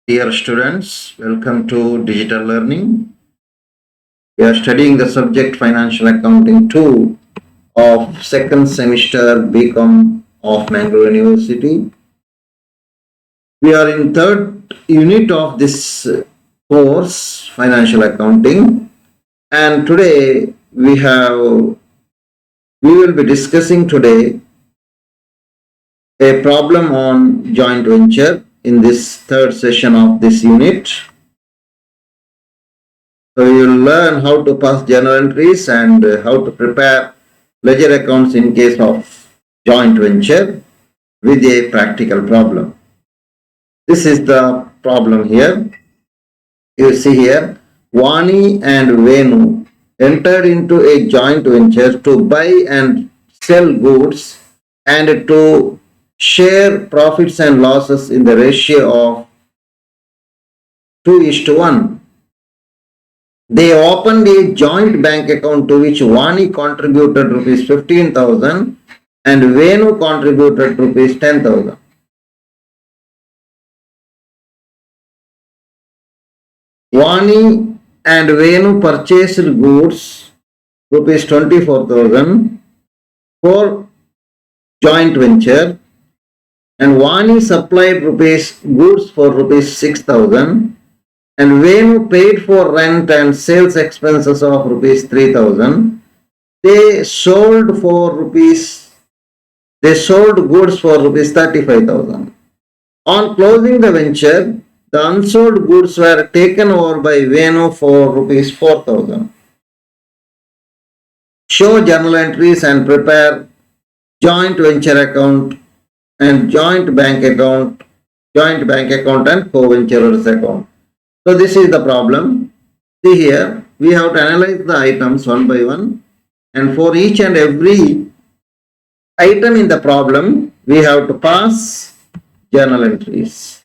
Dear students, welcome to Digital Learning. We are studying the subject Financial Accounting 2 of second semester BCom of Mangalore University. We are in third unit of this course, Financial Accounting, and today we will be discussing today a problem on joint venture in this third session of this unit. So you will learn how to pass journal entries and how to prepare ledger accounts in case of joint venture with a practical problem. This is the problem here. You see here, Vani and Venu entered into a joint venture to buy and sell goods and to share profits and losses in the ratio of 2:1. They opened a joint bank account to which Vani contributed rupees 15,000 and Venu contributed rupees 10,000. Vani and Venu purchased goods rupees 24,000 for joint venture, and Vani supplied goods for rupees 6,000, and Venu paid for rent and sales expenses of rupees 3,000. They sold goods for rupees 35,000. On closing the venture, the unsold goods were taken over by Venu for rupees 4,000. Show journal entries and prepare joint venture account and joint bank account and co-venturers account. So this is the problem. See here, we have to analyze the items one by one, and for each and every item in the problem, we have to pass journal entries.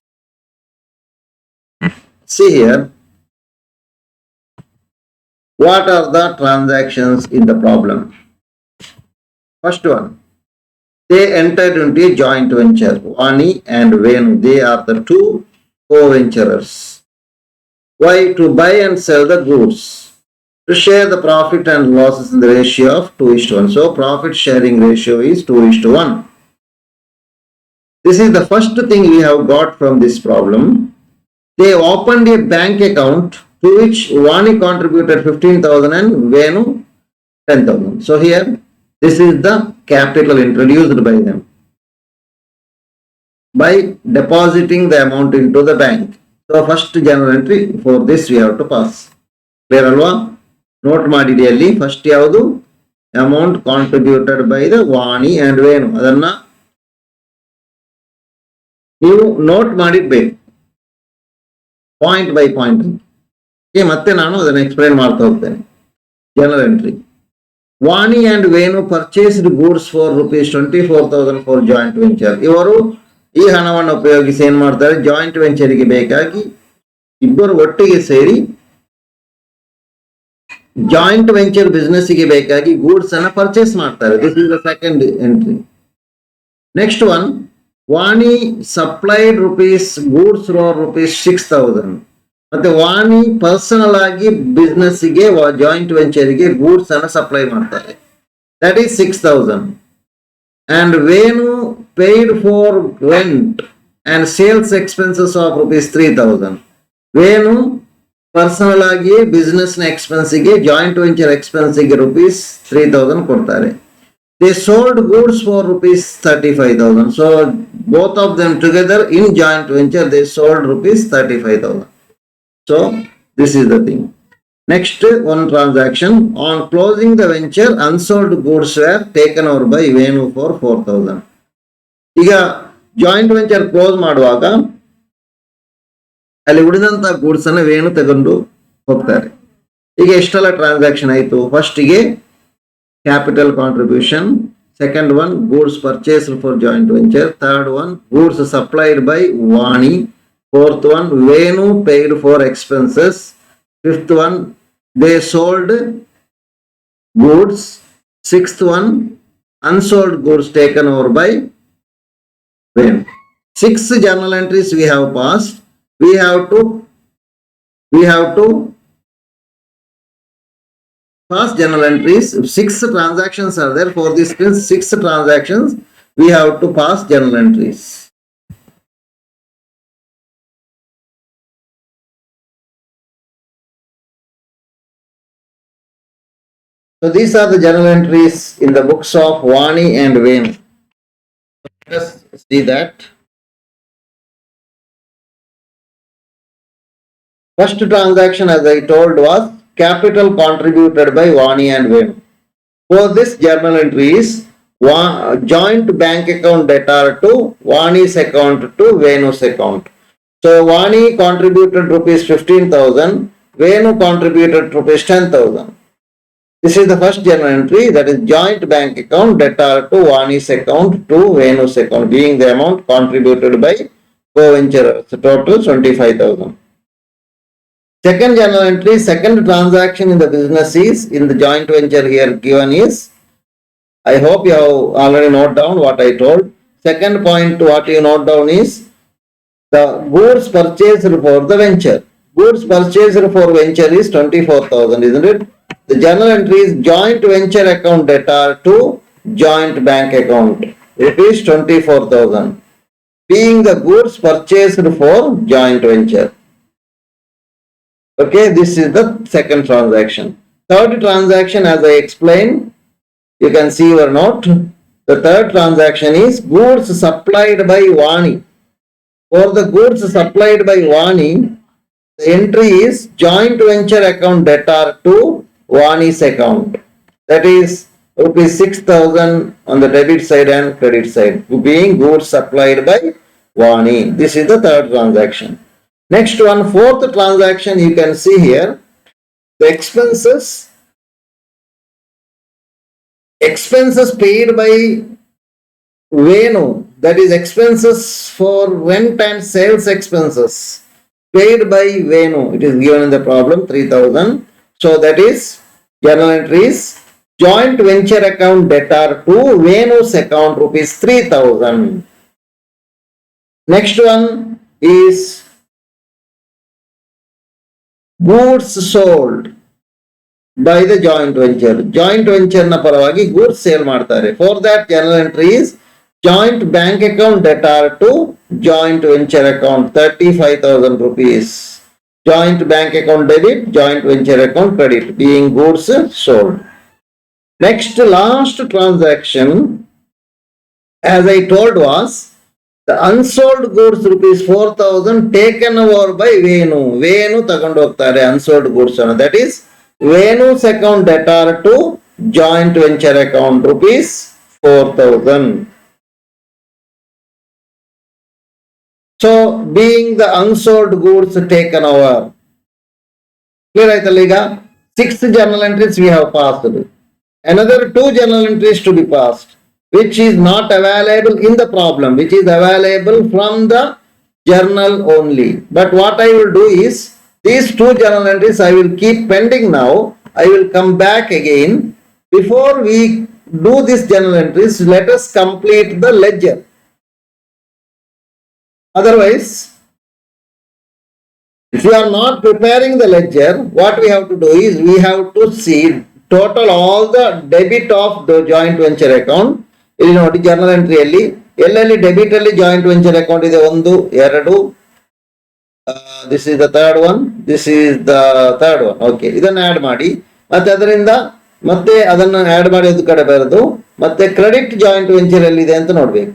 See here, what are the transactions in the problem? First one, they entered into a joint venture, Vani and Venu. They are the two co-venturers. Why? To buy and sell the goods, to share the profit and losses in the ratio of 2:1. So profit sharing ratio is 2:1. This is the first thing we have got from this problem. They opened a bank account to which Vani contributed 15,000 and Venu 10,000. So here, this is the capital introduced by them by depositing the amount into the bank. So first journal entry, for this we have to pass. Clear alva? Note ಮಾಡಿಡಿ ಅಲ್ಲಿ first ಯಾವುದು amount contributed by the Vani and Venu, ಅದನ್ನ ನೀವು note ಮಾಡಿಡ್ಬೇಕು point by point. ಮತ್ತೆ ನಾನು ಅದನ್ನು explain ಮಾಡ್ತಾ ಹೋಗ್ತೇನೆ. General entry, Vani and Venu purchased goods for rupees 24,000 for joint venture. ಇವರು ಈ ಹಣವನ್ನು ಉಪಯೋಗಿಸಿ ಏನ್ ಮಾಡ್ತಾರೆ, ಜಾಯಿಂಟ್ ವೆಂಚರ್ಗೆ ಬೇಕಾಗಿ ಇಬ್ಬರು ಒಟ್ಟಿಗೆ ಸೇರಿ ಜಾಯಿಂಟ್ ವೆಂಚರ್ ಬಿಸ್ನೆಸ್ಗೆ ಬೇಕಾಗಿ ಗೂಡ್ಸ್ ಅನ್ನ ಪರ್ಚೇಸ್ ಮಾಡ್ತಾರೆ. This is the second entry. Next one, Vani supplied goods for rupees 6,000. ಮತ್ತೆ ವಾಣಿ ಪರ್ಸನಲ್ ಆಗಿ ಬಿಸ್ನೆಸ್ಗೆ ಜಾಯಿಂಟ್ ವೆಂಚರ್ಗೆ ಗೂಡ್ಸ್ ಅನ್ನ ಸಪ್ಲೈ ಮಾಡ್ತಾರೆ. That is 6,000. And Venu paid for rent and sales expenses of rupees 3,000. Venu personal ಆಗಿ business ನ ಎಕ್ಸ್ಪೆನ್ಸಿಗೆ joint venture ಎಕ್ಸ್ಪೆನ್ಸಿಗೆ rupees 3,000 ಕೊಡ್ತಾರೆ. They sold goods for rupees 35,000. So both of them together in joint venture they sold rupees 35,000. So this is the thing. Next one transaction, on closing the venture unsold goods were taken over by Venu for 4,000. ಈಗ joint venture close ಮಾಡುವಾಗ ಅಲ್ಲಿ ಉಳಿದಂತ goods ಅನ್ನ ವೇಣು ತಗೊಂಡು ಹೋಗ್ತಾರೆ. ಈಗ ಎಷ್ಟೆಲ್ಲ transaction ಆಯಿತು? ಫಸ್ಟಿಗೆ capital contribution, second one goods purchased for joint venture, third one goods supplied by Vani, fourth one Venu paid for expenses, fifth one they sold goods, sixth one unsold goods taken over by Venu. 6 journal entries we have passed. we have to pass journal entries. If 6 transactions are there, for these 6 transactions, we have to pass journal entries. So these are the journal entries in the books of Vani and Venu. Let us see that. First transaction, as I told, was capital contributed by Vani and Venu. For this journal entry is joint bank account debtor to Vani's account to Venu's account. So Vani contributed rupees 15,000, Venu contributed rupees 10,000. This is the first journal entry, that is joint bank account debtor to Vani's account to Venu's account, being the amount contributed by co-venturers, total 25,000. Second journal entry, second transaction in the business is in the joint venture here given is, I hope you have already noted down what I told. Second point what you note down is the goods purchased for the venture. Goods purchased for venture is 24,000, isn't it? The journal entry is joint venture account debtor to joint bank account. It is 24,000, being the goods purchased for joint venture. Okay, this is the second transaction. Third transaction, as I explained, you can see your note. The third transaction is goods supplied by Vani. For the goods supplied by Vani, the entry is joint venture account debtor to Vani's account. That is rupees 6,000 on the debit side and credit side, being goods supplied by Vani. This is the third transaction. Next one, fourth transaction, you can see here the expenses paid by Venu, that is expenses for rent and sales expenses paid by Venu. It is given in the problem 3,000. So that is journal entries joint venture account debtor to Venu's account rupees 3,000. Next one is goods sold by the joint venture. Joint venture na paravagi goods sale ಮಾಡ್ತಾರೆ. For that journal entry is joint bank account debtor to joint venture account 35,000 rupees. Joint bank account debit, joint venture account credit, being goods sold. Next, last transaction, as I told, was the unsold goods rupees 4,000 taken over by Venu. Venu tagondu hogtare unsold goods. That is Venu's account debtor to joint venture account rupees 4,000. So, being the unsold goods taken over. Clear aitalla ಈಗ 6 journal entries we have passed. Another 2 journal entries to be passed, which is not available in the problem, which is available from the journal only. But what I will do is, these 2 journal entries I will keep pending now. I will come back again. Before we do this journal entries, let us complete the ledger. Otherwise, if you are not preparing the ledger, what we have to do is, we have to see total all the debit of the joint venture account. ಇಲ್ಲಿ ನೋಡಿ journal entry ಅಲ್ಲಿ ಎಲ್ಲೆಲ್ಲಿ debit ಅಲ್ಲಿ joint venture account ಇದೆ 1 2 this is the third one, this is the third one. Okay, ಇದನ್ನ add ಮಾಡಿ ಮತ್ತೆ ಅದರಿಂದ ಮತ್ತೆ ಅದನ್ನ ಆಡ್ ಮಾಡಿ ಒಂದು ಕಡೆ ಬರೆದು ಮತ್ತೆ ಕ್ರೆಡಿಟ್ ಜಾಯಿಂಟ್ ವೆಂಚರ್ ಅಲ್ಲಿ ಇದೆ ಅಂತ ನೋಡ್ಬೇಕು.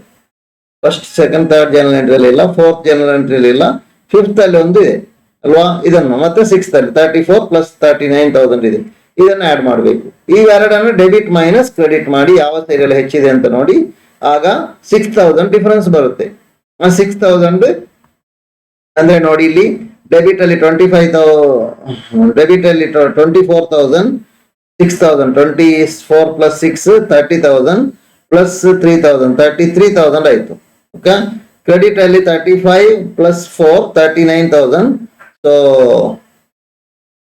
First second third general entry ಅಲ್ಲಿ ಇಲ್ಲ, ಫೋರ್ತ್ ಜನರಲ್ ಎಂಟ್ರಿ ಅಲ್ಲಿ ಇಲ್ಲ, ಫಿಫ್ತ್ ಅಲ್ಲಿ ಒಂದು ಇದೆ ಅಲ್ವಾ, ಇದನ್ನು ಮತ್ತೆ ಸಿಕ್ಸ್ತ್ ಅಲ್ಲಿ 34 ಪ್ಲಸ್ 39,000 ಇದೆ, ಇದನ್ನ ಆಡ್ ಮಾಡಬೇಕು. ಇವೆರಡನ್ನು ಡೆಬಿಟ್ ಮೈನಸ್ ಕ್ರೆಡಿಟ್ ಮಾಡಿ ಯಾವ ಸೈಡ್ ಅಲ್ಲಿ ಹೆಚ್ಚಿದೆ ಅಂತ ನೋಡಿ, ಆಗ 6,000 ಡಿಫರೆನ್ಸ್ ಬರುತ್ತೆ. ಆ 6,000 ಅಂದ್ರೆ ನೋಡಿ ಇಲ್ಲಿ ಡೆಬಿಟ್ ಅಲ್ಲಿ 25,000, ಡೆಬಿಟ್ ಅಲ್ಲಿ 24,000, 6,000, 24 ಪ್ಲಸ್ 6 30,000 ಪ್ಲಸ್ 3,000 33,000 ಆಯ್ತು. ಓಕೆ, ಕ್ರೆಡಿಟ್ ಅಲ್ಲಿ 35 ಪ್ಲಸ್ 4 39,000, ಸೊ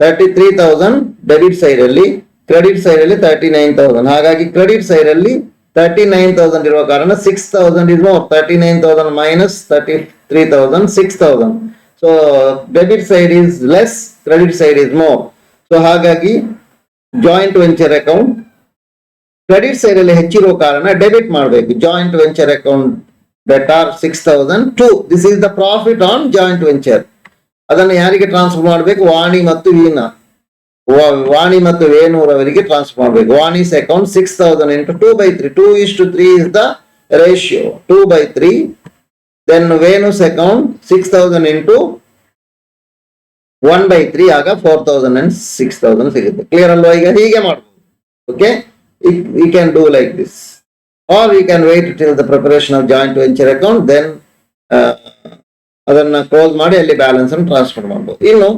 33,000 ಡೆಬಿಟ್ ಸೈಡ್ ಅಲ್ಲಿ, ಕ್ರೆಡಿಟ್ ಸೈಡ್ ಅಲ್ಲಿ 39,000. ಹಾಗಾಗಿ ಕ್ರೆಡಿಟ್ ಸೈಡ್ ಅಲ್ಲಿ 39,000 ಇರುವ ಕಾರಣ 6,000 is more. 39,000 minus 33,000 6,000. So debit side is less, credit side is more. So ಹಾಗಾಗಿ joint venture account credit side ಅಲ್ಲಿ ಹೆಚ್ಚಿರುವ ಕಾರಣ ಡೆಬಿಟ್ ಮಾಡಬೇಕು. Joint venture account that are 6,002. This is the profit on joint venture. ಅದನ್ನು ಯಾರಿಗೆ transfer ಮಾಡಬೇಕು? ವಾಣಿ ಮತ್ತು ವೀಣಾ, ವಾಣಿ ಮತ್ತು ವೇಣೂರವರಿಗೆ ಟ್ರಾನ್ಸ್ಫರ್ ಮಾಡಬೇಕು. Vani's account 6,000 into 2/3. 2:3 is the ratio. 2/3. Then Venu's account 6,000 into 1/3 ಆಗ 4,000 and 6,000 ಸಿಗುತ್ತೆ. ಕ್ಲಿಯರ್ ಅಲ್ವಾ? ಈಗ ಹೀಗೆ ಮಾಡ್ಬೋದು. Okay, we can do like this, or we can wait till the preparation of joint venture account, then ಅದನ್ನ ಕ್ಲೋಸ್ ಮಾಡಿ ಅಲ್ಲಿ ಬ್ಯಾಲೆನ್ಸ್ ಅನ್ನು ಟ್ರಾನ್ಸ್ಫರ್ ಮಾಡಬಹುದು. ಇನ್ನು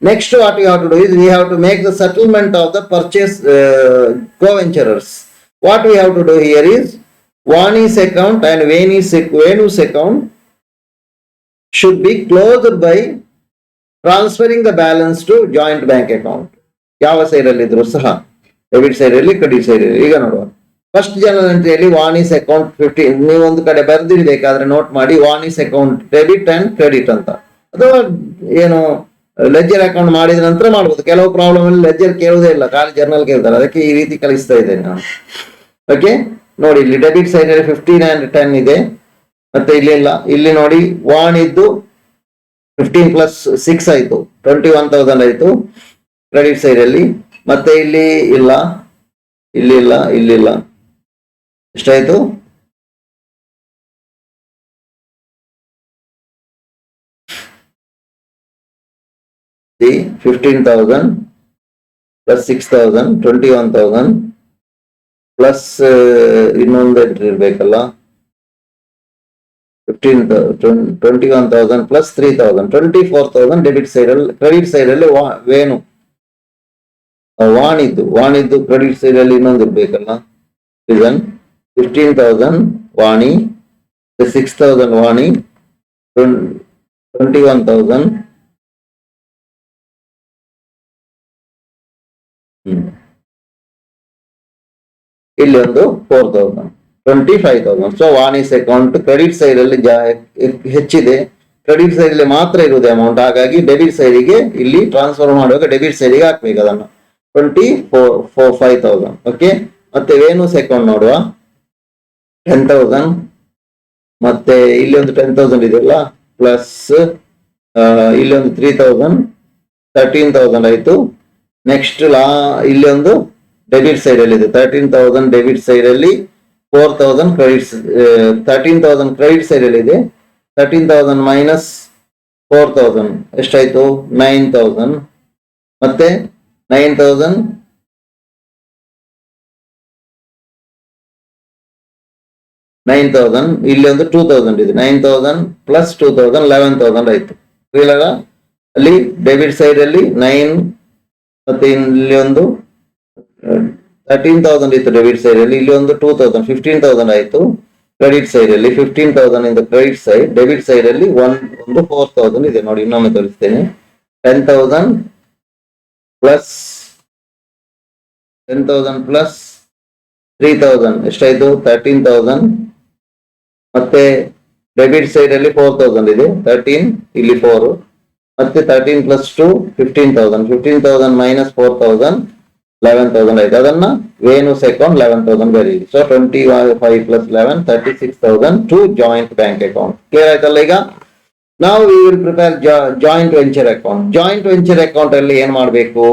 next what you have to do is we have to make the settlement of the purchase co-venturers. What we have to do here is Vani's account and Venu's account should be closed by transferring the balance to joint bank account. ಯಾವ side ಅಲ್ಲಿ ಇದ್ರು ಸಹ, debit side ಅಲ್ಲಿ, credit side ಅಲ್ಲಿ. ಈಗ ನೋಡುವ, first journal ಎಂಟ್ರಿಯಲ್ಲಿ ವಾಣಿಸ್ account 15, ನೀವು ಒಂದು ಕಡೆ ಬರೆದಿರ್ಬೇಕಾದ್ರೆ ನೋಟ್ ಮಾಡಿ, ವಾಣಿಸ್ ಅಕೌಂಟ್ ಡೆಬಿಟ್ ಅಂಡ್ ಕ್ರೆಡಿಟ್ ಅಂತ. ಅಥವಾ ಏನು ಲೆಜರ್ ಅಕೌಂಟ್ ಮಾಡಿದ ನಂತರ ಮಾಡ್ಬೋದು. ಕೆಲವು ಪ್ರಾಬ್ಲಮ್ ಅಲ್ಲಿ ಲೆಜರ್ ಕೇಳುವುದೇ ಇಲ್ಲ, ಖಾಲಿ ಜರ್ನಲ್ ಕೇಳ್ತಾರೆ. ಅದಕ್ಕೆ ಈ ರೀತಿ ಕಲಿಸ್ತಾ ಇದ್ದೇನೆ ನಾನು. ಓಕೆ, ನೋಡಿ ಇಲ್ಲಿ ಡೆಬಿಟ್ ಸೈಡ್ ಅಲ್ಲಿ 15 and 10 ಇದೆ. ಮತ್ತೆ ಇಲ್ಲಿ ಇಲ್ಲ, ಇಲ್ಲಿ ನೋಡಿ ವಾಣಿದ್ದು 15 + 6 ಆಯ್ತು, 21,000 ಆಯ್ತು ಕ್ರೆಡಿಟ್ ಸೈಡ್ ಅಲ್ಲಿ. ಮತ್ತೆ ಇಲ್ಲಿ ಇಲ್ಲ, ಇಲ್ಲಿಲ್ಲ, ಇಲ್ಲಿಲ್ಲ, ಎಷ್ಟಾಯ್ತು? 15,000 plus 6,000, 21,000 plus ಇನ್ನೊಂದು ಎಂಟ್ರಿ ಇರ್ಬೇಕಲ್ಲ, 21,000 plus 3,000, 24,000 ಡೆಬಿಟ್ ಸೈಡ್ ಅಲ್ಲಿ. ಕ್ರೆಡಿಟ್ ಸೈಡ್ ಅಲ್ಲಿ ವೇಣು ವಾಣಿದ್ದು ಕ್ರೆಡಿಟ್ ಸೈಡ್ ಅಲ್ಲಿ ಇನ್ನೊಂದು ಇರ್ಬೇಕಲ್ಲ. 15,000 ವಾಣಿ, 6,000 ವಾಣಿ, 21,000 ಇಲ್ಲಿ ಒಂದು 4,000, 25,000. ಸೊ ವಾಣಿಸ್ ಅಕೌಂಟ್ ಕ್ರೆಡಿಟ್ ಸೈಡ್ ಅಲ್ಲಿ ಹೆಚ್ಚಿದೆ, ಕ್ರೆಡಿಟ್ ಸೈಡ್ ಅಲ್ಲಿ ಮಾತ್ರ ಇರುವುದು ಅಮೌಂಟ್. ಹಾಗಾಗಿ ಡೆಬಿಟ್ ಸೈಡ್ಗೆ ಇಲ್ಲಿ ಟ್ರಾನ್ಸ್ಫರ್ ಮಾಡುವಾಗ ಡೆಬಿಟ್ ಸೈಡ್ಗೆ ಹಾಕ್ಬೇಕು ಅದನ್ನು. 5,000. ಓಕೆ, ಮತ್ತೆ ವೇಣುಸ್ ಅಕೌಂಟ್ ನೋಡುವ, 10,000. ಮತ್ತೆ ಇಲ್ಲಿ ಒಂದು 10,000 ಇದೆಯಲ್ಲ, ಪ್ಲಸ್ ಇಲ್ಲಿ ಒಂದು 3,000, 13,000 ಆಯ್ತು. ನೆಕ್ಸ್ಟ್ ಇಲ್ಲಿ ಒಂದು ಡೆಬಿಟ್ ಸೈಡ್ ಅಲ್ಲಿ ಇದೆ 13,000 ಡೆಬಿಟ್ ಸೈಡ್ ಅಲ್ಲಿ, 4,000 ಕ್ರೆಡಿಟ್, 13,000 ಕ್ರೆಡಿಟ್ ಸೈಡ್ ಅಲ್ಲಿ ಇದೆ. 13,000 ಮೈನಸ್ 4,000 ಎಷ್ಟಾಯ್ತು? 9,000. ಮತ್ತೆ 9,000 ಇಲ್ಲಿ ಒಂದು 2,000 ಇದೆ. 9,000 ಪ್ಲಸ್ 2,000 11,000 ಆಯ್ತು. ಅಲ್ಲಿ ಡೆಬಿಟ್ ಸೈಡ್ ಅಲ್ಲಿ 9, ಮತ್ತೆ ಇಲ್ಲಿ ಒಂದು 13,000 ಇತ್ತು ಡೆಬಿಟ್ ಸೈಡ್ ಅಲ್ಲಿ, ಇಲ್ಲಿ ಒಂದು 2,000, 15,000 ಆಯ್ತು. ಕ್ರೆಡಿಟ್ ಸೈಡ್ ಅಲ್ಲಿ 15,000 ಇಂದ ಕ್ರೆಡಿಟ್ ಸೈಡ್, ಡೆಬಿಟ್ ಸೈಡ್ ಅಲ್ಲಿ ಒಂದು 4,000 ಇದೆ. ನೋಡಿ, ಇನ್ನೊಮ್ಮೆ ತೋರಿಸ್ತೇನೆ. 10,000 ಪ್ಲಸ್ 3,000 ಎಷ್ಟಾಯ್ತು? 13,000. ಮತ್ತೆ ಡೆಬಿಟ್ ಸೈಡ್ ಅಲ್ಲಿ 4,000 ಇದೆ, 13 ಇಲ್ಲಿ 4, ಮತ್ತೆ 13 + 2 15,000, 15,000 ಮೈನಸ್ 4,000 11,000 ಆಯ್ತು. ಅದನ್ನ ವೇಣುಸ್ ಅಕೌಂಟ್ 11,000 ಬರೀರಿ. So 25 + 11 36,000 to joint bank account. Clear ಆಯ್ತಲ್ಲ? ಈಗ ನಾವು we will prepare joint venture account. Joint venture account ಅಲ್ಲಿ ಏನ್ ಮಾಡಬೇಕು?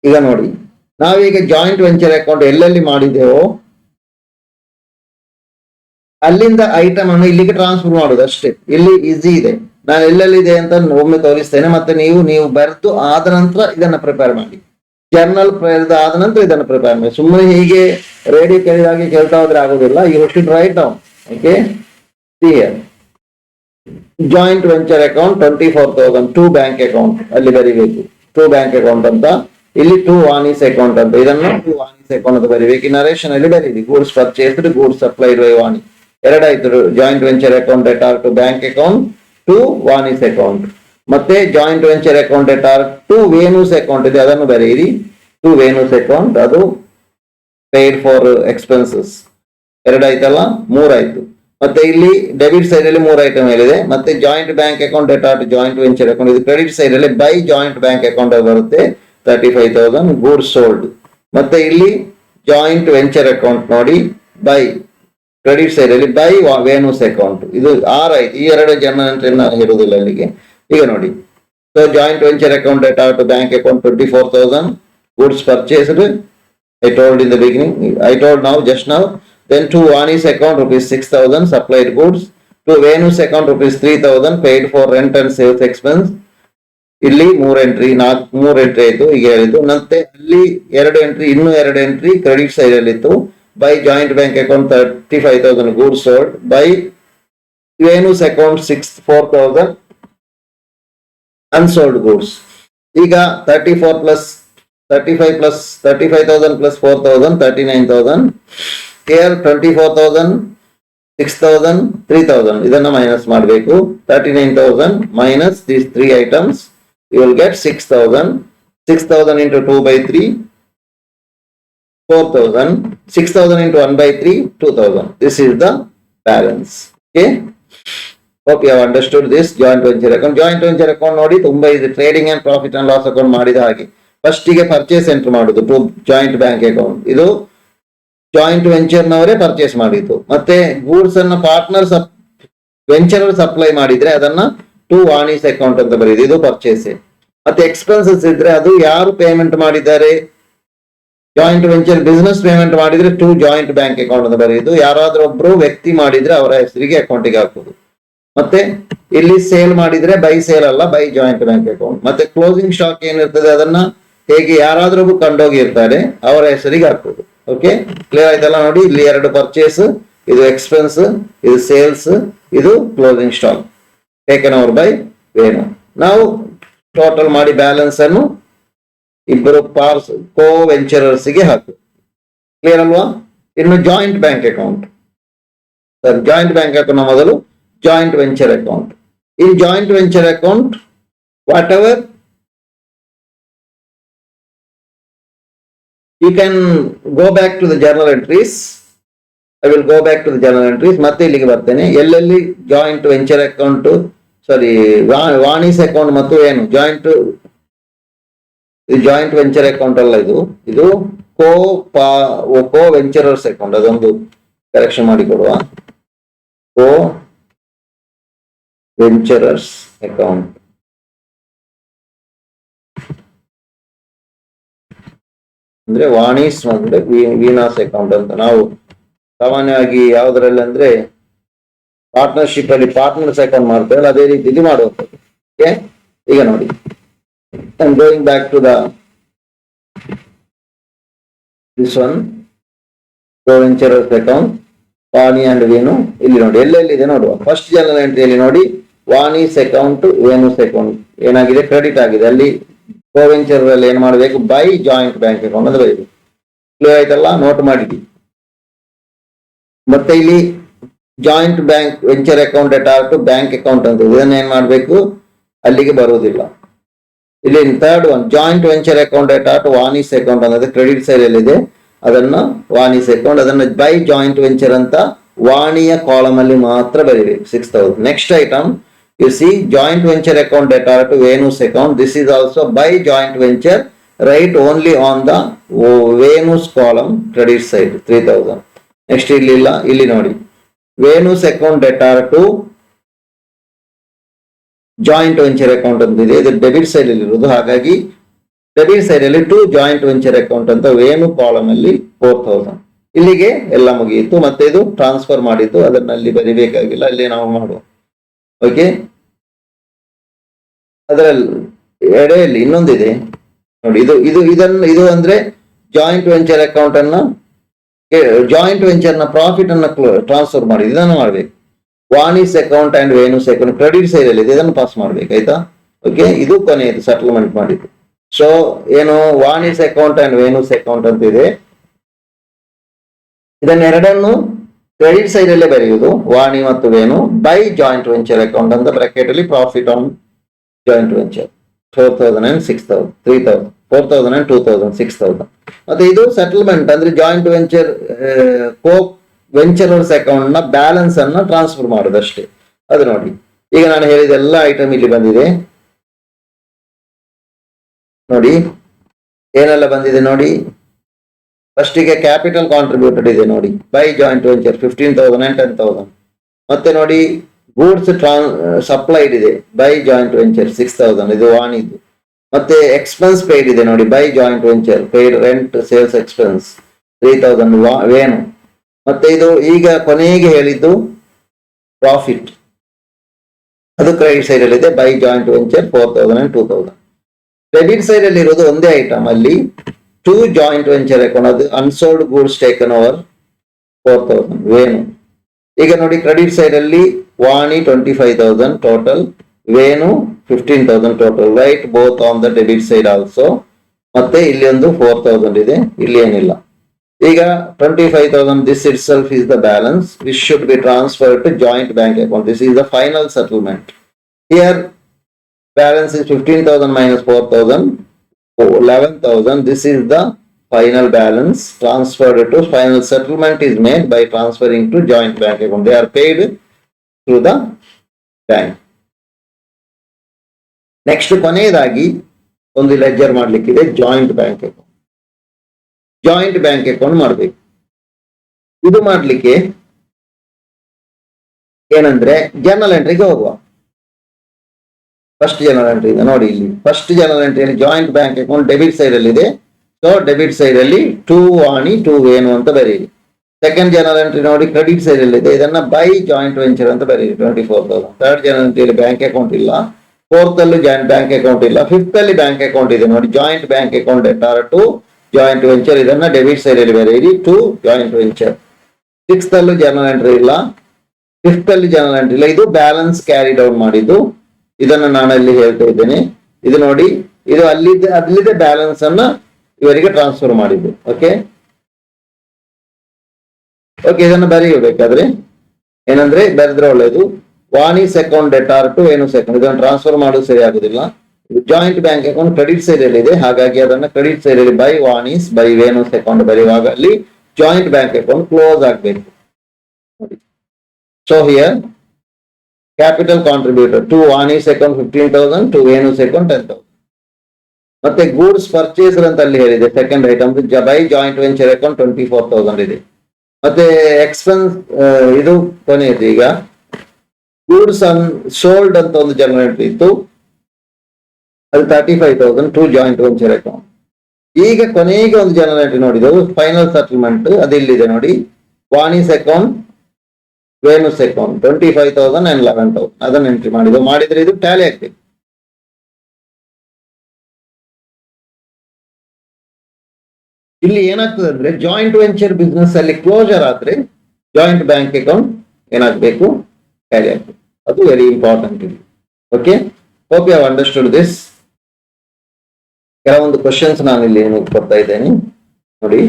ಈಗ ನೋಡಿ, ನಾವೀಗ ಜಾಯಿಂಟ್ ವೆಂಚರ್ ಅಕೌಂಟ್ ಎಲ್ಲೆಲ್ಲಿ ಮಾಡಿದೆವೋ ಅಲ್ಲಿಂದ ಐಟಮ್ ಅನ್ನು ಇಲ್ಲಿಗೆ ಟ್ರಾನ್ಸ್ಫರ್ ಮಾಡುದು ಅಷ್ಟೇ. ಇಲ್ಲಿ ಈಸಿ ಇದೆ. ನಾನು ಎಲ್ಲೆಲ್ಲಿದೆ ಅಂತ ಒಮ್ಮೆ ತೋರಿಸ್ತೇನೆ, ಮತ್ತೆ ನೀವು ಬರೆದು ಆದ ನಂತರ ಇದನ್ನ ಪ್ರಿಪೇರ್ ಮಾಡಿ. ಜರ್ನಲ್ ಬರೆದು ಆದ ನಂತರ ಇದನ್ನು ಪ್ರಿಪೇರ್ ಮಾಡಿ. ಸುಮ್ಮನೆ ಹೀಗೆ ರೇಡಿಯೋ ಕೇಳಿದಾಗೆ ಕೇಳ್ತಾ ಹೋದ್ರೆ ಆಗೋದಿಲ್ಲ. You should write down. Okay, here joint venture account 24,000 to bank account ಅಲ್ಲಿ ಬರಿಬೇಕು. ಟು ಬ್ಯಾಂಕ್ ಅಕೌಂಟ್ ಅಂತ, ಇಲ್ಲಿ ಟು ವಾಣಿಸ್ ಅಕೌಂಟ್ ಅಂತ, ಇದನ್ನು ಟು ವಾಣಿಸ್ ಅಕೌಂಟ್ ಅಂತ ಬರಿಬೇಕು. ಈ ನರೇಶನ್ ಅಲ್ಲಿ ಬರೀರಿ, goods purchased, goods supplied by Vani. ಎರಡಾಯ್ತು. Joint venture account debtor to bank account to Vani's account. ಮತ್ತೆ joint venture account debtor to Venu's account ಇದೆ, ಅದನ್ನು ಬರೆಯಿರಿ. ಟು ವೇಣುಸ್ ಅಕೌಂಟ್, ಅದು ಪೇಡ್ ಫಾರ್ ಎಕ್ಸ್ಪೆನ್ಸಸ್. ಎರಡಾಯ್ತಲ್ಲ, ಮೂರಾಯ್ತು. ಮತ್ತೆ ಇಲ್ಲಿ ಡೆಬಿಟ್ ಸೈಡ್ ಅಲ್ಲಿ 3 ಐಟಮ್ ಹೇಳಿದೆ. ಮತ್ತೆ joint bank account debtor to joint venture account, ಇದು ಕ್ರೆಡಿಟ್ ಸೈಡ್ ಅಲ್ಲಿ ಬೈ ಜಾಯಿಂಟ್ ಬ್ಯಾಂಕ್ ಅಕೌಂಟ್ ಬರುತ್ತೆ 35,000 ಗೂಡ್ಸ್ ಸೋಲ್ಡ್. ಮತ್ತೆ ಇಲ್ಲಿ ಜಾಯಿಂಟ್ ವೆಂಚರ್ ಅಕೌಂಟ್ ನೋಡಿ ಬೈ ಕ್ರೆಡಿಟ್ ಸೈಡ್ ಅಲ್ಲಿ ಬೈ ವೇಣುಸ್ ಅಕೌಂಟ್, ಇದು 6 ಆಯ್ತು. ಈ 2 ಜನ ಎಂಟ್ರಿನ ಇರುವುದಿಲ್ಲ ಅಲ್ಲಿಗೆ. ಈಗ ನೋಡಿ, so joint venture account debtor to bank account 24,000 goods purchased. I told in the beginning, I told now just now. Then to Vani's account rupees 6,000 supplied goods. To Venu's account rupees 3,000 paid for rent and sales expense. ಇಲ್ಲಿ 3 entry ಆಯ್ತು ಈಗ ಹೇಳಿದ್ದು. ಮತ್ತೆ ಅಲ್ಲಿ 2 entry, ಇನ್ನೂ 2 entry credit side ಅಲ್ಲಿ ಇತ್ತು. By joint bank account 35,000 goods sold. By Venu's account 4,000 unsold goods. ಈಗ 35,000 plus 4,000 39,000. Here 24,000 6,000 3,000 ಇದನ್ನ ಮೈನಸ್ ಮಾಡಬೇಕು. 39,000 minus these 3 items, you will get 6,000. 6,000 into 2 by 3 4,000. 6,000 into 1 by 3 2,000. This is the balance. Okay, hope you have understood this joint venture account. Joint venture account ನೋಡಿ ತುಂಬಾ ಇದೆ. Trading and profit and loss account ಮಾಡಿದ ಹಾಗೆ first ಗೆ purchase entry ಮಾಡುದು to joint bank account. ಇದು joint venture ನವರೇ purchase ಮಾಡಿದ್ದು. ಮತ್ತೆ ಗೂಡ್ಸ್ ಅನ್ನ ಪಾರ್ಟ್ನರ್ ವೆಂಚರ್ ಸಪ್ಲೈ ಮಾಡಿದ್ರೆ ಅದನ್ನ ಟು ವಾಣೀಸ್ ಅಕೌಂಟ್ ಅಂತ ಬರೀದು, ಇದು ಪರ್ಚೇಸ್. ಮತ್ತೆ ಎಕ್ಸ್ಪೆನ್ಸಸ್ ಇದ್ರೆ ಅದು ಯಾರು ಪೇಮೆಂಟ್ ಮಾಡಿದ್ದಾರೆ, ಜಾಯಿಂಟ್ ವೆಂಚರ್ ಬಿಸ್ನೆಸ್ ಪೇಮೆಂಟ್ ಮಾಡಿದ್ರೆ ಟು ಜಾಯಿಂಟ್ ಬ್ಯಾಂಕ್ ಅಕೌಂಟ್ ಅಂತ ಬರೆಯುದು. ಯಾರಾದ್ರೂ ಒಬ್ರು ವ್ಯಕ್ತಿ ಮಾಡಿದ್ರೆ ಅವರ ಹೆಸರಿಗೆ ಅಕೌಂಟಿಗೆ ಹಾಕುದು. ಮತ್ತೆ ಇಲ್ಲಿ ಸೇಲ್ ಮಾಡಿದ್ರೆ ಬೈ ಸೇಲ್ ಅಲ್ಲ, ಬೈ ಜಾಯಿಂಟ್ ಬ್ಯಾಂಕ್ ಅಕೌಂಟ್. ಮತ್ತೆ ಕ್ಲೋಸಿಂಗ್ ಸ್ಟಾಕ್ ಏನಿರ್ತದೆ ಅದನ್ನ ಹೇಗೆ ಯಾರಾದ್ರೂ ಕಂಡೋಗಿರ್ತಾರೆ ಅವರ ಹೆಸರಿಗೆ ಹಾಕುದು. ಓಕೆ, ಕ್ಲಿಯರ್ ಆಯ್ತಲ್ಲ? ನೋಡಿ, ಇಲ್ಲಿ 2 ಪರ್ಚೇಸ್, ಇದು ಎಕ್ಸ್ಪೆನ್ಸ್, ಇದು ಸೇಲ್ಸ್, ಇದು closing stock taken over by Venu. ನಾವು ಟೋಟಲ್ ಮಾಡಿ ಬ್ಯಾಲೆನ್ಸ್ ಅನ್ನು ಇಬ್ಬರು ಕೋ ವೆಂಚರರ್ಸ್ ಗೆ ಹಾಕು. ಕ್ಲಿಯರ್ ಅಲ್ವಾ? ಇನ್ನು joint bank account, joint bank account ಮೊದಲು joint venture account. In joint venture account whatever you can go back to the journal entries. I will go back to the journal entries. ಮತ್ತೆ ಇಲ್ಲಿಗೆ ಬರ್ತೇನೆ. ಎಲ್ಲೆಲ್ಲಿ joint venture account, ಸಾರಿ ವಾಣೀಸ್ account ಮತ್ತು ಏನು joint venture account ಅಲ್ಲ, ಇದು ಕೋ ವೆಂಚರರ್ಸ್ account. ಅದೊಂದು correction ಮಾಡಿಕೊಡುವ. ಕೋ ವೆಂಚರರ್ಸ್ ಅಕೌಂಟ್ ಅಂದ್ರೆ ವಾಣೀಸ್ ಅಂದ್ರೆ ವೀನಾಸ್ ಅಕೌಂಟ್ ಅಂತ. ನಾವು ಸಾಮಾನ್ಯವಾಗಿ ಯಾವ್ದ್ರಲ್ಲಿ ಅಂದ್ರೆ ಪಾರ್ಟ್ನರ್ಶಿಪ್ ಅಲ್ಲಿ ಪಾರ್ಟ್ನರ್ಸ್ ಅಕೌಂಟ್ ಮಾಡ್ತೇವೆ, ಅದೇ ರೀತಿ ಇಲ್ಲಿ ಮಾಡುವಂಥದ್ದು. ಓಕೆ, ಈಗ ನೋಡಿ, I am going back to this one, co-venturers account Vani and Venu. ಇಲ್ಲಿ ನೋಡಿ ಎಲ್ಲೆಲ್ಲಿದೆ ನೋಡುವ. ಫಸ್ಟ್ ಜನರಲ್ ಎಂಟ್ರಿಯಲ್ಲಿ ನೋಡಿ ವಾಣೀಸ್ ಅಕೌಂಟ್ ವೇಣುಸ್ ಅಕೌಂಟ್ ಏನಾಗಿದೆ, ಕ್ರೆಡಿಟ್ ಆಗಿದೆ. ಅಲ್ಲಿ ಕೋ ವೆಂಚರ್ ಅಲ್ಲಿ ಏನ್ ಮಾಡಬೇಕು, ಬೈ ಜಾಯಿಂಟ್ ಬ್ಯಾಂಕ್ ಅಕೌಂಟ್ ಅಂತ ಬರೀಬೇಕು. ಕ್ಲಿಯರ್ ಆಯ್ತಲ್ಲ? ನೋಟ್ ಮಾಡಿದ್ವಿ. ಮತ್ತೆ ಇಲ್ಲಿ joint bank venture account debtor to bank account ಅಂತ, ಇದನ್ನ ಏನ್ ಮಾಡ್ಬೇಕು, ಅಲ್ಲಿಗೆ ಬರುವುದಿಲ್ಲ. ಇಲ್ಲಿ third one joint venture account debtor to Vani's account ಅನ್ನೋದು ಕ್ರೆಡಿಟ್ ಸೈಡ್ ಅಲ್ಲಿ ಇದೆ, ಅದನ್ನ ವಾಣೀಸ್ ಅಕೌಂಟ್, ಅದನ್ನ ಬೈ ಜಾಯಿಂಟ್ ವೆಂಚರ್ ಅಂತ ವಾಣಿಯ ಕಾಲಮ್ ಅಲ್ಲಿ ಮಾತ್ರ ಬರೀಬೇಕು 6,000. Next item you see joint venture account data to Venu's account. This is also by joint venture, write only on the Venu's column credit side 3,000. Next ಇಲ್ಲಿ ನೋಡಿ Venu's account data to joint venture account ಅಂತಿದೆ, ಇದು debit side ಅಲ್ಲಿ ಇರೋದು. ಹಾಗಾಗಿ debit side ಅಲ್ಲಿ to joint venture account ಅಂತ Venu column ಅಲ್ಲಿ 4,000. ಇಲ್ಲಿಗೆ ಎಲ್ಲ ಮುಗಿಯಿತು. ಮತ್ತೆ ಇದು ಟ್ರಾನ್ಸ್ಫರ್ ಮಾಡಿದ್ದು, ಅದನ್ನಲ್ಲಿ ಬರಿಬೇಕಾಗಿಲ್ಲ, ಅಲ್ಲಿ ನಾವು ಮಾಡುವ. ಓಕೆ, ಅದರಲ್ಲಿ ಎಡೆಯಲ್ಲಿ ಇನ್ನೊಂದಿದೆ ನೋಡಿ, ಇದು ಅಂದ್ರೆ ಜಾಯಿಂಟ್ ವೆಂಚರ್ ಅಕೌಂಟ್ ಅನ್ನ, ಜಾಯಿಂಟ್ ವೆಂಚರ್ ನ ಪ್ರಾಫಿಟ್ ಅನ್ನ ಟ್ರಾನ್ಸ್ಫರ್ ಮಾಡಿ ಇದನ್ನು ಮಾಡ್ಬೇಕು. Vani's account and Venu's account credit side ಅಲ್ಲಿ ಇದೆ, ಇದನ್ನು ಪಾಸ್ ಮಾಡ್ಬೇಕು. ಆಯ್ತಾ? ಓಕೆ, ಇದು ಕೊನೆಯದು ಸೆಟಲ್ಮೆಂಟ್ ಮಾಡಿದ್ದು. ಸೊ ಏನು, ವಾಣೀಸ್ ಅಕೌಂಟ್ ಅಂಡ್ ವೇಣುಸ್ ಅಕೌಂಟ್ ಅಂತ ಇದೆ. ಇದನ್ನೆರಡನ್ನು ಕ್ರೆಡಿಟ್ ಸೈಡ್ ಅಲ್ಲೇ ಬರೆಯುವುದು, ವಾಣಿ ಮತ್ತು Venu, by joint venture account ಅಂತ ಬ್ರಾಕೆಟ್ ಅಲ್ಲಿ profit on joint venture 4,000 and 6,000 3,000 4,000 and 2,000 6,000. ಮತ್ತೆ ಇದು ಸೆಟಲ್ಮೆಂಟ್ ಅಂದ್ರೆ ಜಾಯಿಂಟ್ ವೆಂಚರ್ ಕೋ ವೆಂಚರರ್ಸ್ ಅಕೌಂಟ್ ನ ಬ್ಯಾಲೆನ್ಸ್ ಅನ್ನ ಟ್ರಾನ್ಸ್ಫರ್ ಮಾಡೋದಷ್ಟೇ. ಅದು ನೋಡಿ, ಈಗ ನಾನು ಹೇಳಿದ ಎಲ್ಲ ಐಟಮ್ ಇಲ್ಲಿ ಬಂದಿದೆ ನೋಡಿ. ಏನೆಲ್ಲ ಬಂದಿದೆ ನೋಡಿ. ಫಸ್ಟಿಗೆ ಕ್ಯಾಪಿಟಲ್ ಕಾಂಟ್ರಿಬ್ಯೂಟೆಡ್ ಇದೆ ನೋಡಿ, ಬೈ ಜಾಯಿಂಟ್ ವೆಂಚರ್ 15,000 and 10,000. ಮತ್ತೆ ನೋಡಿ ಗೂಡ್ಸ್ ಸಪ್ಲೈಡ್ ಇದೆ ಬೈ ಜಾಯಿಂಟ್ ವೆಂಚರ್ 6,000, ಇದು ವಾಣಿದು. ಮತ್ತೆ ಎಕ್ಸ್ಪೆನ್ಸ್ ಪೇಯ್ಡ್ ಇದೆ ನೋಡಿ, by joint venture paid rent sales expense 3,000 Venu. ಮತ್ತೆ ಇದು ಈಗ ಕೊನೆಗೆ ಹೇಳಿದ್ದು ಪ್ರಾಫಿಟ್, ಅದು ಕ್ರೆಡಿಟ್ ಸೈಡ್ ಅಲ್ಲಿ ಇದೆ by joint venture 4,000 and 2,000. Debit side ಅಲ್ಲಿ ಇರೋದು ಒಂದೇ ಐಟಮ್ ಅಲ್ಲಿ ಟು ಜಾಯಿಂಟ್ ವೆಂಚರ್ ಅಕೌಂಟ್, ಅದು unsold goods taken over 4,000 Venu. ಈಗ ನೋಡಿ ಕ್ರೆಡಿಟ್ ಸೈಡ್ ಅಲ್ಲಿ ವಾಣಿ 25,000 total, Venu 15,000 total, right both on the debit side also. ಮತ್ತೆ ಇಲ್ಲಿ ಒಂದು 4,000 ಇದೆ, ಇಲ್ಲಿ ಏನಿಲ್ಲ. ಈಗ 25,000, this itself is the balance which should be transferred to joint bank account. This is the final settlement. Here balance is 15,000 minus 4,000, 11,000. This is the final balance transferred to final settlement is made by transferring to joint bank account. They are paid through the bank. Next ಕೊನೆಯದಾಗಿ ಒಂದು ledger ಮಾಡ್ಲಿಕ್ಕಿದೆ, joint bank account. Joint bank account ಮಾಡಬೇಕು. ಇದು ಮಾಡ್ಲಿಕ್ಕೆ ಏನಂದ್ರೆ journal ಎಂಟ್ರಿಗೆ ಹೋಗುವ. First general entry ಇದೆ ನೋಡಿ, ಇಲ್ಲಿ ಫಸ್ಟ್ ಜನರಲ್ ಎಂಟ್ರಿಯಲ್ಲಿ joint bank account debit side ಅಲ್ಲಿ ಇದೆ. ಸೊ ಡೆಬಿಟ್ ಸೈಡ್ ಅಲ್ಲಿ 2 ವಾಣಿ 2 ವೇಣು ಅಂತ ಬರೀರಿ. ಸೆಕೆಂಡ್ ಜನರಲ್ ಎಂಟ್ರಿ ನೋಡಿ ಕ್ರೆಡಿಟ್ ಸೈಡ್ ಅಲ್ಲಿ ಇದೆ, ಇದನ್ನ ಬೈ ಜಾಯಿಂಟ್ ವೆಂಚರ್ ಅಂತ ಬರೀರಿ 24,000. ಥರ್ಡ್ ಜನರಲ್ ಎಂಟ್ರಿಯಲ್ಲಿ ಬ್ಯಾಂಕ್ ಅಕೌಂಟ್ ಇಲ್ಲ, ಫೋರ್ತ್ ಅಲ್ಲಿ ಜಾಯಿಂಟ್ ಬ್ಯಾಂಕ್ ಅಕೌಂಟ್ ಇಲ್ಲ, ಫಿಫ್ತ್ ಅಲ್ಲಿ ಬ್ಯಾಂಕ್ ಅಕೌಂಟ್ ಇದೆ ನೋಡಿ, joint bank account debtor to joint venture, ಇದನ್ನ ಡೆಬಿಟ್ ಸೈಡ್ ಅಲ್ಲಿ ಬರೀರಿ ಟು ಜಾಯಿಂಟ್ ವೆಂಚರ್. ಸಿಕ್ಸ್ತ್ ಅಲ್ಲೂ ಜನರಲ್ ಎಂಟ್ರಿ ಇಲ್ಲ, ಫಿಫ್ತ್ ಅಲ್ಲಿ ಜನರಲ್ ಎಂಟ್ರಿ ಇಲ್ಲ. ಇದು ಬ್ಯಾಲೆನ್ಸ್ ಕ್ಯಾರಿ ಡೌನ್ ಮಾಡಿದ್ದು, ಇದನ್ನ ನಾನು ಅಲ್ಲಿ ಹೇಳ್ತಾ ಇದ್ದೇನೆ. ಇದು ನೋಡಿ, ಇದು ಅಲ್ಲಿದೆ ಬ್ಯಾಲೆನ್ಸ್ ಅನ್ನ ಇವರಿಗೆ ಟ್ರಾನ್ಸ್ಫರ್ ಮಾಡಿದ್ದು. ಓಕೆ, ಇದನ್ನ ಬರೆಯಬೇಕಾದ್ರೆ ಏನಂದ್ರೆ ಬರೆದ್ರೆ ಒಳ್ಳೇದು. Vani's account debtor to Venu's account, ಇದನ್ನು ಟ್ರಾನ್ಸ್ಫರ್ ಮಾಡೋದು ಸರಿ ಆಗುದಿಲ್ಲ. Joint bank account credit side ಅಲ್ಲಿ ಇದೆ, ಹಾಗಾಗಿ ಅದನ್ನ ಕ್ರೆಡಿಟ್ ಸೈಡ್ ಅಲ್ಲಿ by Vani's by Venu's account ಬರೆಯುವಾಗ ಅಲ್ಲಿ ಜಾಯಿಂಟ್ ಬ್ಯಾಂಕ್ ಅಕೌಂಟ್ ಕ್ಲೋಸ್ ಆಗಬೇಕು. So here capital contributed to Vani's account 15,000, to Venu's account 10,000. ಮತ್ತೆ ಗೂಡ್ಸ್ ಪರ್ಚೇಸರ್ ಅಂತ ಅಲ್ಲಿ ಹೇಳಿದೆ second item, by joint venture account 24,000 ಇದೆ. ಮತ್ತೆ ಎಕ್ಸ್ಪೆನ್ಸ್ ಇದು ಕೊನೆಯದು. ಈಗ ಗೂಡ್ಸ್ ಸೋಲ್ಡ್ ಅಂತ ಒಂದು ಜನರಲ್ ಎಂಟ್ರಿ ಇತ್ತು, ಅದು 35,000 ಟು ಜಾಯಿಂಟ್ ವೆಂಚರ್ ಅಕೌಂಟ್. ಈಗ ಕೊನೆಗೆ ಒಂದು ಜನರಲ್ ಎಂಟ್ರಿ ನೋಡಿದೆವು, ಫೈನಲ್ ಸೆಟಲ್ಮೆಂಟ್, ಅದು ಇಲ್ಲಿದೆ ನೋಡಿ, ವಾಣಿಸ್ ಅಕೌಂಟ್ ವೇಣುಸ್ ಅಕೌಂಟ್ 25,000 and 11,000 ಅದನ್ನು ಎಂಟ್ರಿ ಮಾಡಿದ್ರೆ ಇದು ಟ್ಯಾಲಿ ಆಗ್ಬೇಕು. ಇಲ್ಲಿ ಏನಾಗ್ತದೆ ಅಂದ್ರೆ ಜಾಯಿಂಟ್ ವೆಂಚರ್ ಬಿಸ್ನೆಸ್ ಅಲ್ಲಿ ಕ್ಲೋಸರ್ ಆದ್ರೆ ಜಾಯಿಂಟ್ ಬ್ಯಾಂಕ್ ಅಕೌಂಟ್ ಏನಾಗಬೇಕು, ಟ್ಯಾಲಿ ಆಗ್ಬೇಕು. ಅದು ವೆರಿ ಇಂಪಾರ್ಟೆಂಟ್ ಇಲ್ಲಿ. Okay, hope you have understood this. ಕೆಲವೊಂದು ಕ್ವಶನ್ಸ್ ನಾನು ಇಲ್ಲಿ ಕೊಡ್ತಾ ಇದ್ದೇನೆ ನೋಡಿ,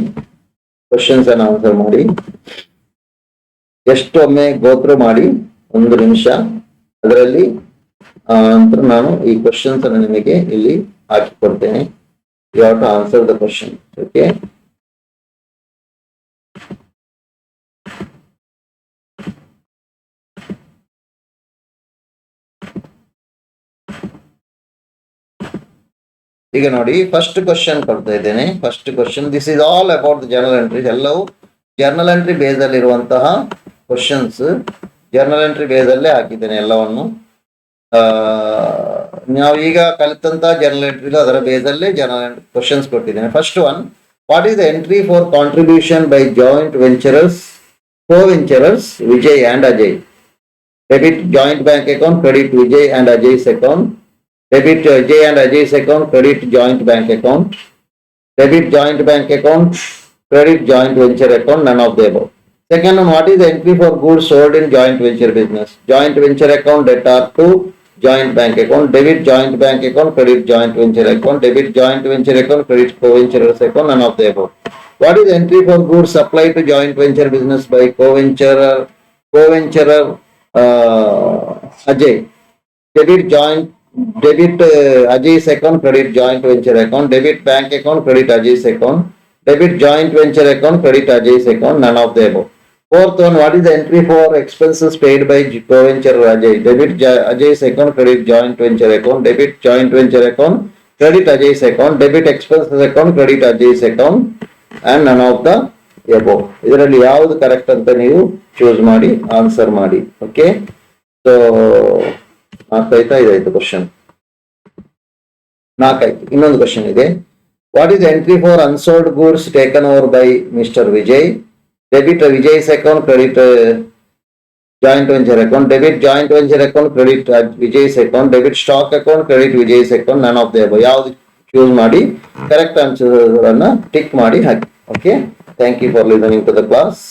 ಕ್ವಶನ್ಸ್ ಅನ್ನು ಆನ್ಸರ್ ಮಾಡಿ. ಎಷ್ಟು ಒಮ್ಮೆ ಗೋತ್ರ ಮಾಡಿ 1 ನಿಮಿಷ, ಅದರಲ್ಲಿ ನಂತರ ನಾನು ಈ ಕ್ವಶನ್ಸ್ ಅನ್ನು ನಿಮಗೆ ಇಲ್ಲಿ ಹಾಕಿ ಕೊಡ್ತೇನೆ. You have to answer the question. Okay, ಈಗ ನೋಡಿ ಫಸ್ಟ್ ಕ್ವಶನ್ ಕೊಡ್ತಾ ಇದ್ದೇನೆ. First question, this is all about the journal entries. ಎಲ್ಲವೂ ಜರ್ನಲ್ ಎಂಟ್ರಿ ಬೇಸ್ ಅಲ್ಲಿ ಇರುವಂತಹ ಕ್ವಶನ್ಸ್, ಜರ್ನಲ್ ಎಂಟ್ರಿ ಬೇಸ್ ಅಲ್ಲೇ ಹಾಕಿದ್ದೇನೆ ಎಲ್ಲವನ್ನು. ನಾವು ಈಗ ಕಲಿತಂತಹ ಜರ್ನಲ್ ಎಂಟ್ರಿ ಅದರ ಬೇಸ್ ಅಲ್ಲೇ ಜರ್ನಲ್ ಎಂಟ್ರಿ ಕ್ವಶನ್ಸ್ ಕೊಟ್ಟಿದ್ದೇನೆ. First one, what is the entry for contribution by joint ವೆಂಚರರ್ಸ್ co-venturers Vijay and Ajay? Debit joint bank account, credit Vijay and Ajay's account. Debit Vijay and Ajay's account, credit joint bank account. Debit joint bank account, credit joint venture account, none of the above. Second one, what is the entry for goods sold in joint venture business? Joint venture account, debtor to joint bank account. Debit joint bank account, credit joint venture account. Debit joint venture account, credit co-venturers account, none of the above. What is the entry for goods supplied to joint venture business by co-venturer Ajay? Debit Ajay's account, credit joint venture account. Debit bank account, credit Ajay's account. Debit joint venture account, credit Ajay's account, none of the above. Fourth one, what is the entry for expenses paid by co-venture Ajay? Debit Ajay's account, credit joint venture account, debit joint venture account, credit Ajay's account, debit expenses account, credit Ajay's account, and none of the above. ಇದರಲ್ಲಿ ಯಾವುದು correct ಅಂತ ನೀವು choose ಮಾಡಿ answer ಮಾಡಿ. Okay, so ನಾಲ್ಕಾಯ್ತಾ, ಇದಾಯ್ತು question. ನಾಲ್ಕಾಯ್ತು. ಇನ್ನೊಂದು question ಇದೆ. What is entry for unsold goods taken over by mister Vijay? Debit Vijay's account, credit joint venture account, debit joint venture account, credit Vijay's account, debit stock account, credit Vijay's account, none of the above. ಯಾವ್ದು choose ಮಾಡಿ correct answer ಅನ್ನ tick ಮಾಡಿ ಹಾಕಿ. Okay, thank you for listening to the class.